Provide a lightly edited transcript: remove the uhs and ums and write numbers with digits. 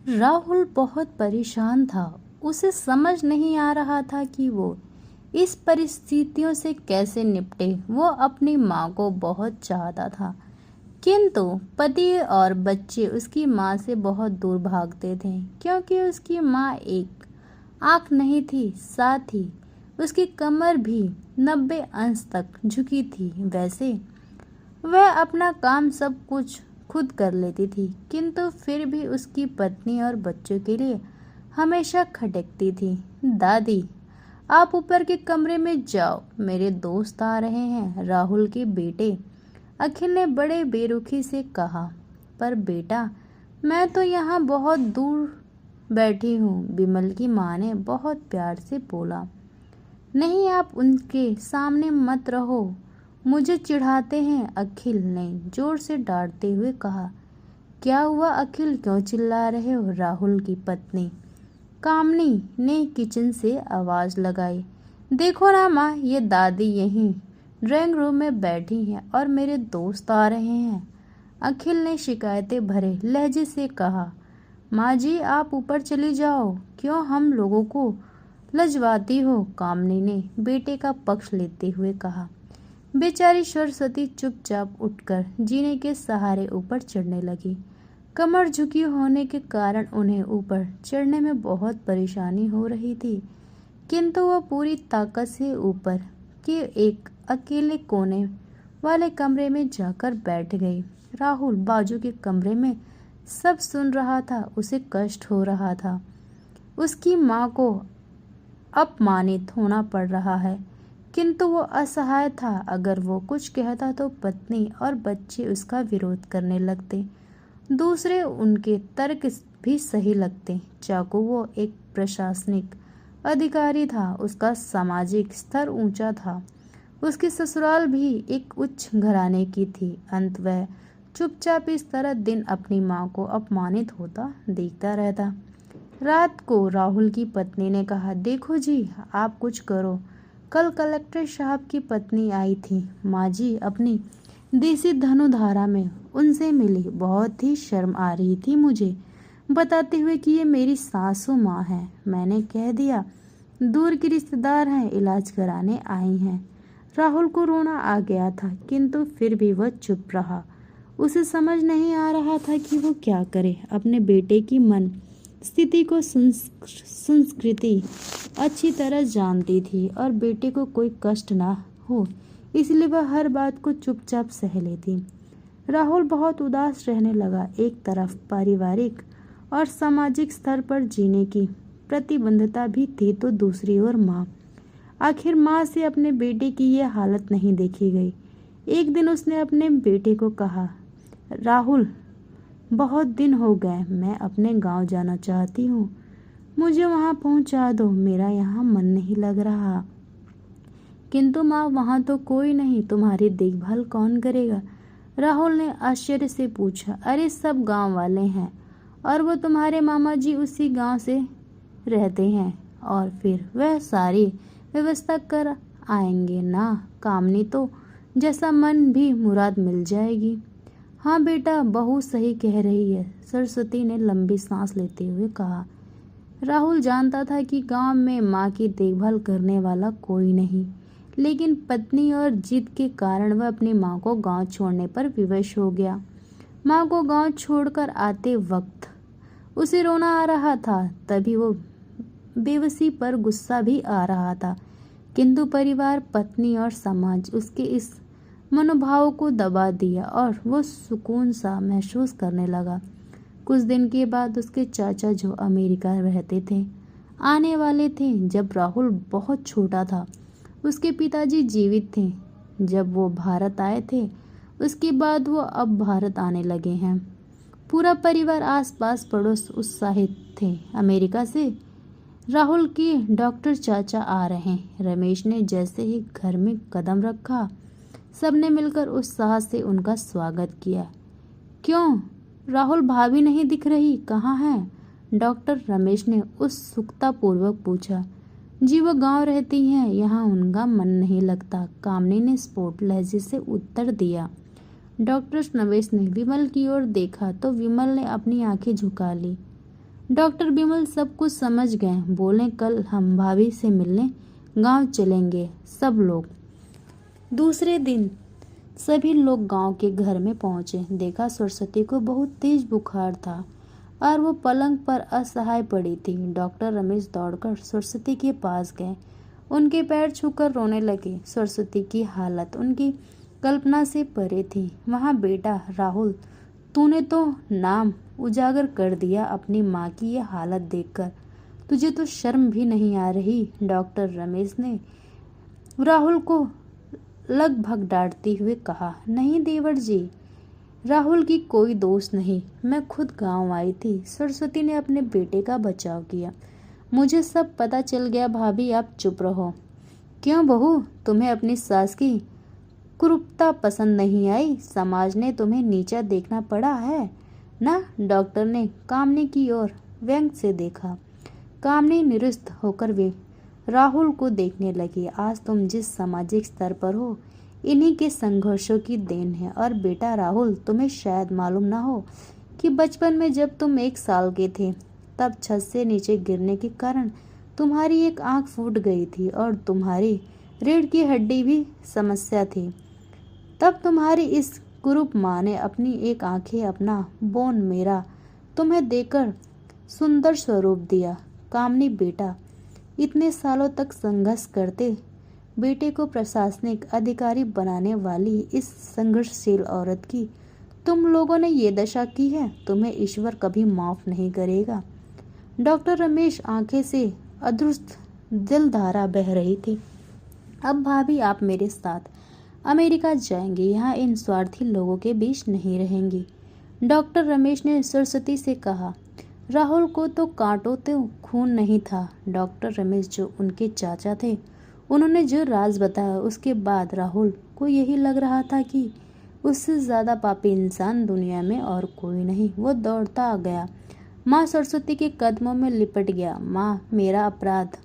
राहुल बहुत परेशान था। उसे समझ नहीं आ रहा था कि वो इस परिस्थितियों से कैसे निपटे। वो अपनी माँ को बहुत चाहता था, किंतु पति और बच्चे उसकी माँ से बहुत दूर भागते थे, क्योंकि उसकी माँ एक आँख नहीं थी, साथ ही उसकी कमर भी 90 अंश तक झुकी थी। वैसे वह अपना काम सब कुछ खुद कर लेती थी, किंतु फिर भी उसकी पत्नी और बच्चों के लिए हमेशा खटकती थी। दादी, आप ऊपर के कमरे में जाओ, मेरे दोस्त आ रहे हैं, राहुल के बेटे अखिल ने बड़े बेरुखी से कहा। पर बेटा, मैं तो यहाँ बहुत दूर बैठी हूँ, बिमल की माँ ने बहुत प्यार से बोला। नहीं, आप उनके सामने मत रहो, मुझे चिढ़ाते हैं, अखिल ने जोर से डांटते हुए कहा। क्या हुआ अखिल, क्यों चिल्ला रहे हो? राहुल की पत्नी कामनी ने किचन से आवाज लगाई। देखो ना माँ, ये दादी यहीं ड्राइंग रूम में बैठी हैं और मेरे दोस्त आ रहे हैं, अखिल ने शिकायतें भरे लहजे से कहा। माँ जी, आप ऊपर चली जाओ, क्यों हम लोगों को लजवाती हो? कामनी ने बेटे का पक्ष लेते हुए कहा। बेचारी सरस्वती चुपचाप उठकर जीने के सहारे ऊपर चढ़ने लगी। कमर झुकी होने के कारण उन्हें ऊपर चढ़ने में बहुत परेशानी हो रही थी, किंतु वह पूरी ताकत से ऊपर के एक अकेले कोने वाले कमरे में जाकर बैठ गई। राहुल बाजू के कमरे में सब सुन रहा था। उसे कष्ट हो रहा था, उसकी माँ को अपमानित होना पड़ रहा है, किंतु वो असहाय था। अगर वो कुछ कहता तो पत्नी और बच्चे उसका विरोध करने लगते। दूसरे उनके तर्क भी सही लगते। चाकू वो एक प्रशासनिक अधिकारी था, उसका सामाजिक स्तर ऊंचा था, उसकी ससुराल भी एक उच्च घराने की थी। अंत वह चुपचाप इस तरह दिन अपनी माँ को अपमानित होता देखता रहता। रात को राहुल की पत्नी ने कहा, देखो जी, आप कुछ करो, कल कलेक्टर साहब की पत्नी आई थी, माँ जी अपनी देसी धनुधारा में उनसे मिली, बहुत ही शर्म आ रही थी मुझे, बताते हुए कि ये मेरी सासू माँ है। मैंने कह दिया दूर की रिश्तेदार हैं, इलाज कराने आई हैं। राहुल को रोना आ गया था, किंतु फिर भी वह चुप रहा। उसे समझ नहीं आ रहा था कि वो क्या करे। अपने बेटे की मन स्थिति को संस्कृति अच्छी तरह जानती थी और बेटे को कोई कष्ट ना हो, इसलिए वह हर बात को चुपचाप सह लेती। राहुल बहुत उदास रहने लगा। एक तरफ पारिवारिक और सामाजिक स्तर पर जीने की प्रतिबद्धता भी थी, तो दूसरी ओर माँ। आखिर माँ से अपने बेटे की यह हालत नहीं देखी गई। एक दिन उसने अपने बेटे को कहा, राहुल, बहुत दिन हो गए, मैं अपने गांव जाना चाहती हूँ, मुझे वहाँ पहुँचा दो, मेरा यहाँ मन नहीं लग रहा। किंतु माँ, वहाँ तो कोई नहीं, तुम्हारी देखभाल कौन करेगा? राहुल ने आश्चर्य से पूछा। अरे सब गांव वाले हैं, और वो तुम्हारे मामा जी उसी गांव से रहते हैं, और फिर वह सारी व्यवस्था कर आएंगे ना। कामनी तो जैसा मन भी मुराद मिल जाएगी। हाँ बेटा, बहू सही कह रही है, सरस्वती ने लंबी सांस लेते हुए कहा। राहुल जानता था कि गांव में माँ की देखभाल करने वाला कोई नहीं, लेकिन पत्नी और जिद के कारण वह अपनी माँ को गांव छोड़ने पर विवश हो गया। माँ को गांव छोड़कर आते वक्त उसे रोना आ रहा था, तभी वो बेबसी पर गुस्सा भी आ रहा था, किंतु परिवार, पत्नी और समाज उसके इस मनोभाव को दबा दिया और वो सुकून सा महसूस करने लगा। कुछ दिन के बाद उसके चाचा, जो अमेरिका रहते थे, आने वाले थे। जब राहुल बहुत छोटा था, उसके पिताजी जीवित थे जब वो भारत आए थे, उसके बाद वो अब भारत आने लगे हैं। पूरा परिवार, आसपास पड़ोस उत्साहित थे। अमेरिका से राहुल के डॉक्टर चाचा आ रहे हैं। रमेश ने जैसे ही घर में कदम रखा, सबने मिलकर उत्साह से उनका स्वागत किया। क्यों राहुल, भाभी नहीं दिख रही, कहाँ हैं? डॉक्टर रमेश ने उत्सुकता पूर्वक पूछा। जी वो गांव रहती हैं, यहाँ उनका मन नहीं लगता, कामनी ने स्फोट लहजे से उत्तर दिया। डॉक्टर रमेश ने विमल की ओर देखा तो विमल ने अपनी आंखें झुका ली। डॉक्टर बिमल सब कुछ समझ गए। बोले, कल हम भाभी से मिलने गांव चलेंगे सब लोग। दूसरे दिन सभी लोग गांव के घर में पहुंचे। देखा सरस्वती को बहुत तेज बुखार था और वो पलंग पर असहाय पड़ी थी। डॉक्टर रमेश दौड़कर सरस्वती के पास गए, उनके पैर छूकर रोने लगे। सरस्वती की हालत उनकी कल्पना से परे थी। वहाँ बेटा राहुल, तूने तो नाम उजागर कर दिया अपनी माँ की ये हालत देखकर। तुझे तो शर्म भी नहीं आ रही। डॉक्टर रमेश ने राहुल को लगभग डांटते हुए कहा, नहीं देवर जी, राहुल की कोई दोष नहीं, मैं खुद गांव आई थी। सरस्वती ने अपने बेटे का बचाव किया। मुझे सब पता चल गया भाभी, आप चुप रहो। क्यों बहू, तुम्हें अपनी सास की कुरूपता पसंद नहीं आई? समाज ने तुम्हें नीचा देखना पड़ा है ना? डॉक्टर ने कामनी की ओर व्यंग से देखा। कामनी निरुस्त होकर वे राहुल को देखने लगी। आज तुम जिस सामाजिक स्तर पर हो, इन्हीं के संघर्षों की देन है। और बेटा राहुल, तुम्हें शायद मालूम ना हो कि बचपन में जब तुम 1 साल के थे, तब छत से नीचे गिरने के कारण तुम्हारी एक आंख फूट गई थी और तुम्हारी रीढ़ की हड्डी भी समस्या थी। तब तुम्हारी इस कुरूप माँ ने अपनी एक आंखें, अपना बोन मेरा तुम्हें देकर सुंदर स्वरूप दिया। कामनी बेटा, इतने सालों तक संघर्ष करते बेटे को प्रशासनिक अधिकारी बनाने वाली इस संघर्षशील औरत की तुम लोगों ने ये दशा की है। तुम्हें ईश्वर कभी माफ नहीं करेगा। डॉक्टर रमेश आंखें से अदृष्ट दिलधारा बह रही थी। अब भाभी, आप मेरे साथ अमेरिका जाएंगे, यहाँ इन स्वार्थी लोगों के बीच नहीं रहेंगी। डॉक्टर रमेश ने सरस्वती से कहा। राहुल को तो कांटों तो खून नहीं था। डॉक्टर रमेश जो उनके चाचा थे, उन्होंने जो राज बताया, उसके बाद राहुल को यही लग रहा था कि उससे ज़्यादा पापी इंसान दुनिया में और कोई नहीं। वो दौड़ता आ गया, माँ सरस्वती के कदमों में लिपट गया। माँ, मेरा अपराध